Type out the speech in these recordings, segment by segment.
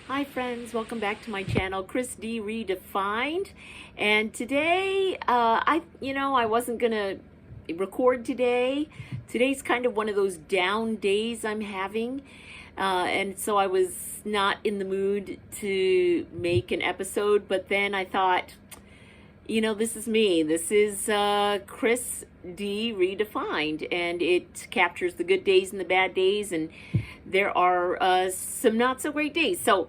Hi friends, welcome back to my channel, Chris D Redefined. And today, I wasn't gonna record today. Today's kind of one of those down days I'm having, and so I was not in the mood to make an episode. But then I thought, this is me. This is Chris D Redefined, and it captures the good days and the bad days, and there are some not so great days. So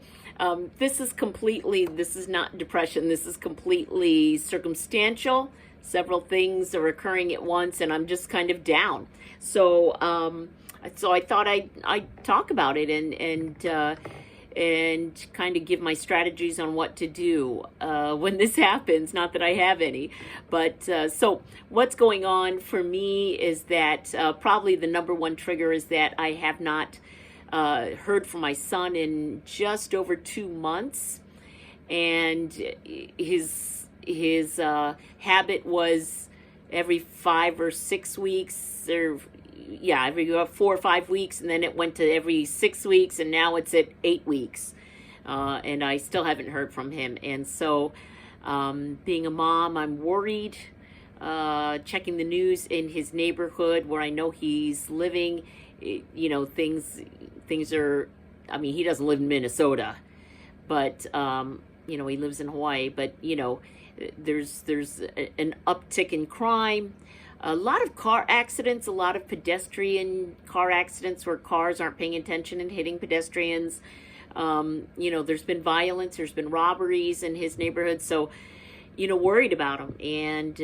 this is not depression. This is completely circumstantial. Several things are occurring at once, and I'm just kind of down. So I thought I'd talk about it and kind of give my strategies on what to do when this happens. Not that I have any, but so what's going on for me is that probably the number one trigger is that I have not heard from my son in just over 2 months, and his habit was every 5 or 6 weeks, or every 4 or 5 weeks, and then it went to every 6 weeks, and now it's at 8 weeks, and I still haven't heard from him. And so, being a mom, I'm worried. Checking the news in his neighborhood where I know he's living, things are, he doesn't live in Minnesota, but, he lives in Hawaii, but, there's an uptick in crime, a lot of car accidents, a lot of pedestrian car accidents where cars aren't paying attention and hitting pedestrians. There's been violence, there's been robberies in his neighborhood, so, worried about him, and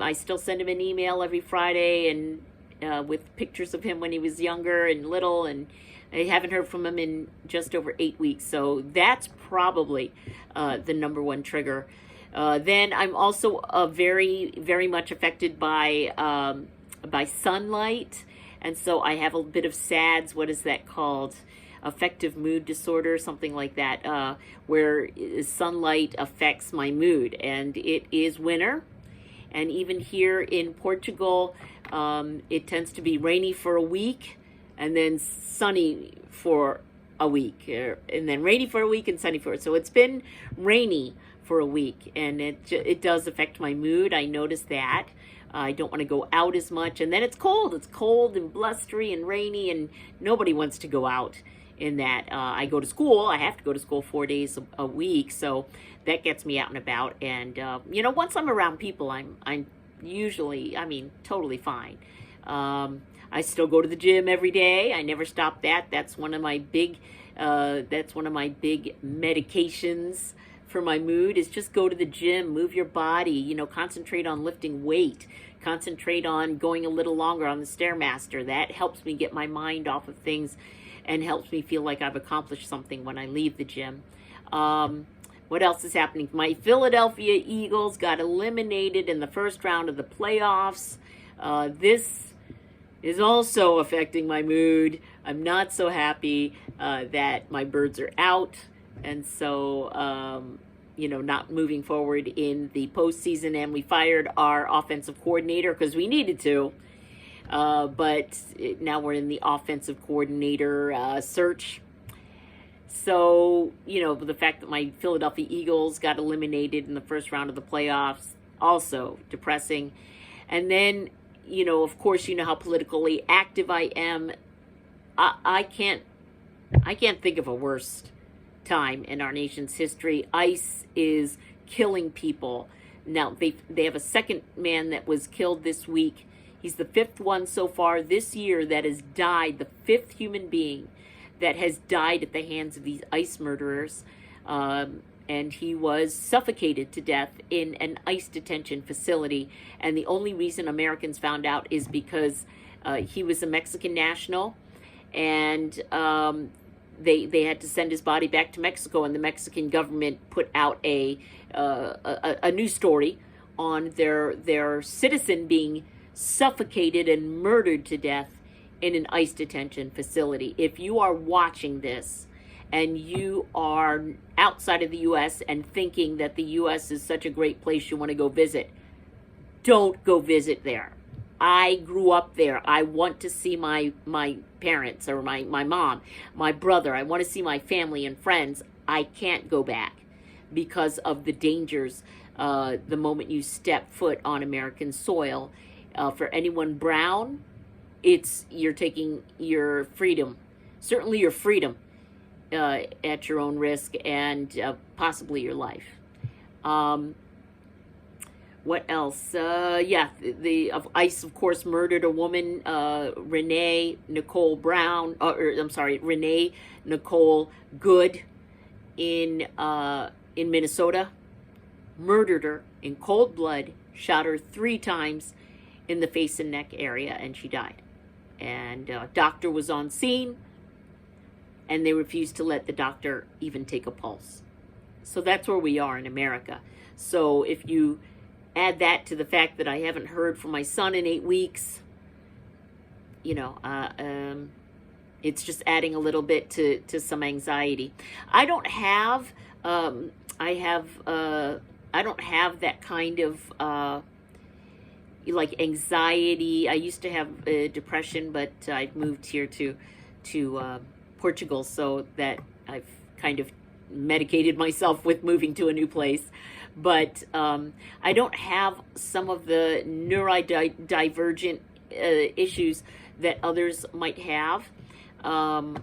I still send him an email every Friday, and with pictures of him when he was younger and little, and I haven't heard from him in just over 8 weeks. So that's probably the number one trigger. Then I'm also very, very much affected by sunlight, and so I have a bit of SADS. What is that called? Affective mood disorder, something like that, where sunlight affects my mood. And it is winter, and even here in Portugal, it tends to be rainy for a week and then sunny for a week, and then rainy for a week and sunny for it. So it's been rainy for a week, and it does affect my mood. I notice that. I don't want to go out as much, and then it's cold. It's cold and blustery and rainy, and nobody wants to go out in that. I go to school. I have to go to school 4 days a week, so that gets me out and about. And once I'm around people, I'm usually, totally fine. I still go to the gym every day. I never stop that. That's one of my big medications for my mood, is just go to the gym, move your body, concentrate on lifting weight, concentrate on going a little longer on the Stairmaster. That helps me get my mind off of things and helps me feel like I've accomplished something when I leave the gym. What else is happening? My Philadelphia Eagles got eliminated in the first round of the playoffs. This is also affecting my mood. I'm not so happy that my birds are out, and so, not moving forward in the postseason. And we fired our offensive coordinator because we needed to. But now we're in the offensive coordinator search. So, the fact that my Philadelphia Eagles got eliminated in the first round of the playoffs, also depressing. And then, of course, how politically active I am. I can't think of a worse time in our nation's history. ICE is killing people. Now, they have a second man that was killed this week. He's the fifth one so far this year that has died, the fifth human being that has died at the hands of these ICE murderers. And he was suffocated to death in an ICE detention facility. And the only reason Americans found out is because he was a Mexican national, and they had to send his body back to Mexico, and the Mexican government put out a news story on their citizen being suffocated and murdered to death in an ICE detention facility. If you are watching this and you are outside of the U.S. and thinking that the U.S. is such a great place you want to go visit, don't go visit there. I grew up there. I want to see my parents, or my mom, my brother. I want to see my family and friends. I can't go back because of the dangers the moment you step foot on American soil. For anyone brown, you're taking your freedom, certainly your freedom, at your own risk, and possibly your life. What else? The ICE, of course, murdered a woman, Renee Nicole Good, in Minnesota. Murdered her in cold blood, shot her 3 times in the face and neck area, and she died. And a doctor was on scene, and they refused to let the doctor even take a pulse. So that's where we are in America. So if you add that to the fact that I haven't heard from my son in 8 weeks, it's just adding a little bit to some anxiety. I don't have that kind of like anxiety. I used to have depression, but I've moved here to Portugal, so that I've kind of medicated myself with moving to a new place. But I don't have some of the neurodivergent issues that others might have. I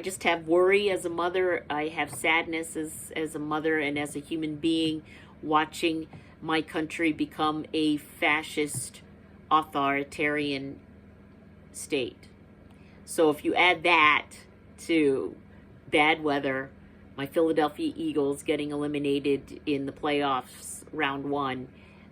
just have worry as a mother. I have sadness as a mother and as a human being, watching my country become a fascist, authoritarian state. So if you add that to bad weather, my Philadelphia Eagles getting eliminated in the playoffs, round 1.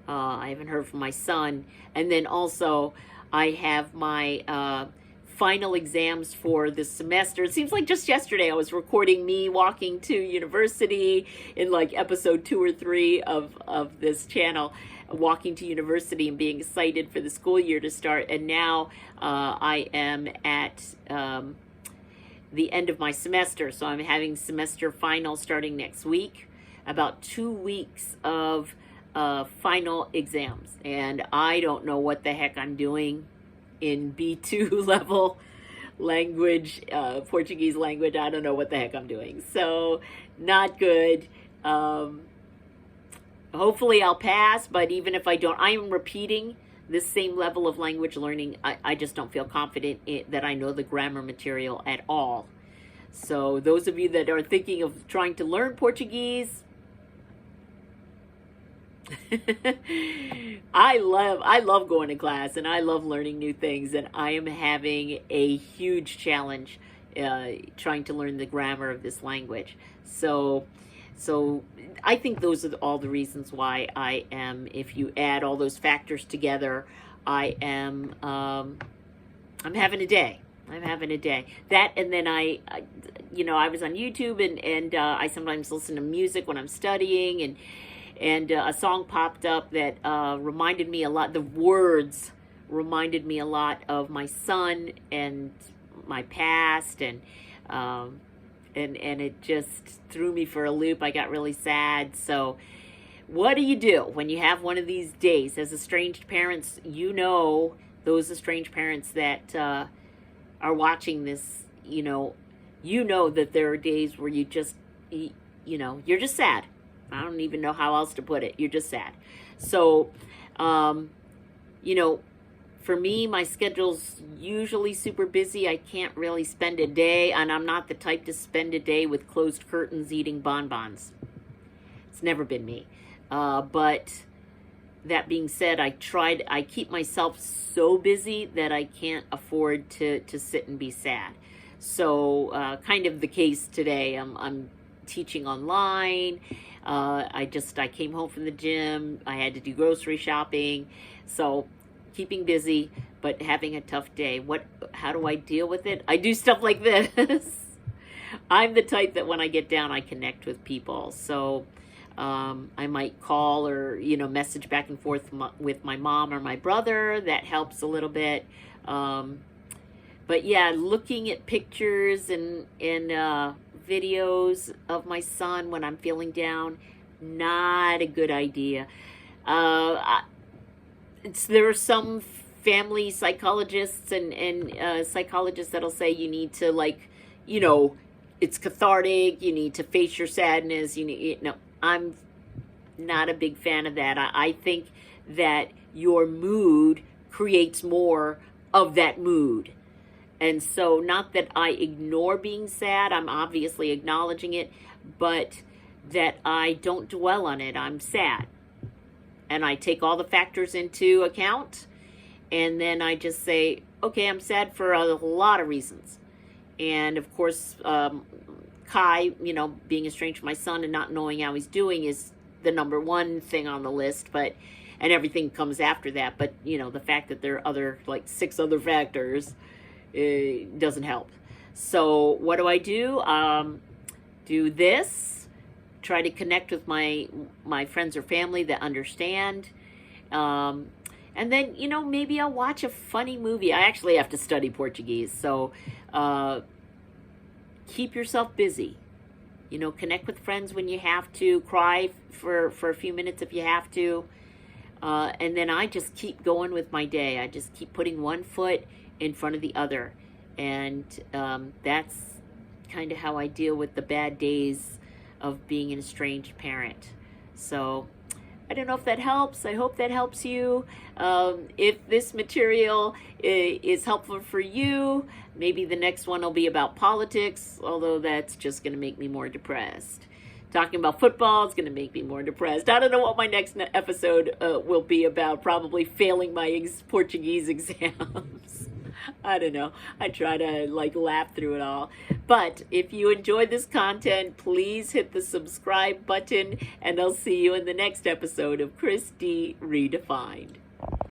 I haven't heard from my son. And then also, I have my final exams for this semester. It seems like just yesterday I was recording me walking to university in like episode 2 or 3 of this channel, walking to university and being excited for the school year to start. And now I am at the end of my semester. So I'm having semester final starting next week. About 2 weeks of final exams. And I don't know what the heck I'm doing in B2 level language, Portuguese language. I don't know what the heck I'm doing. So not good. Hopefully I'll pass, but even if I don't, I am repeating this same level of language learning. I just don't feel confident that I know the grammar material at all. So those of you that are thinking of trying to learn Portuguese, I love going to class, and I love learning new things, and I am having a huge challenge trying to learn the grammar of this language. So I think those are all the reasons why I am, if you add all those factors together, I am, I'm having a day. I'm having a day. That, and then I was on YouTube, and I sometimes listen to music when I'm studying, and a song popped up that reminded me a lot, the words reminded me a lot of my son and my past, and it just threw me for a loop. I got really sad. So what do you do when you have one of these days? As estranged parents, those estranged parents that are watching this, you know that there are days where you're just sad. I don't even know how else to put it. You're just sad. So, for me, my schedule's usually super busy. I can't really spend a day, and I'm not the type to spend a day with closed curtains eating bonbons. It's never been me. But that being said, I keep myself so busy that I can't afford to sit and be sad. So, kind of the case today. I'm teaching online. I came home from the gym. I had to do grocery shopping. So keeping busy, but having a tough day. How do I deal with it? I do stuff like this. I'm the type that when I get down, I connect with people. So I might call or, message back and forth with my mom or my brother. That helps a little bit. But yeah, looking at pictures and videos of my son when I'm feeling down, not a good idea. there are some family psychologists and psychologists that'll say you need to, like, you know, it's cathartic, you need to face your sadness, no, I'm not a big fan of that. I think that your mood creates more of that mood. And so, not that I ignore being sad, I'm obviously acknowledging it, but that I don't dwell on it. I'm sad. And I take all the factors into account, and then I just say, okay, I'm sad for a lot of reasons. And of course, Kai, you know, being estranged from my son and not knowing how he's doing is the number one thing on the list, and everything comes after that. But, you know, the fact that there are other, like 6 other factors, doesn't help. So what do? Do this, try to connect with my friends or family that understand. And then, you know, maybe I'll watch a funny movie. I actually have to study Portuguese, so keep yourself busy. You know, connect with friends when you have to, cry for a few minutes if you have to. And then I just keep going with my day. I just keep putting one foot in front of the other. And that's kind of how I deal with the bad days of being an estranged parent. So I don't know if that helps. I hope that helps you. If this material is helpful for you, maybe the next one will be about politics, although that's just going to make me more depressed. Talking about football is going to make me more depressed. I don't know what my next episode will be about. Probably failing my Portuguese exams. I don't know. I try to like laugh through it all. But if you enjoyed this content, please hit the subscribe button, and I'll see you in the next episode of Christy Redefined.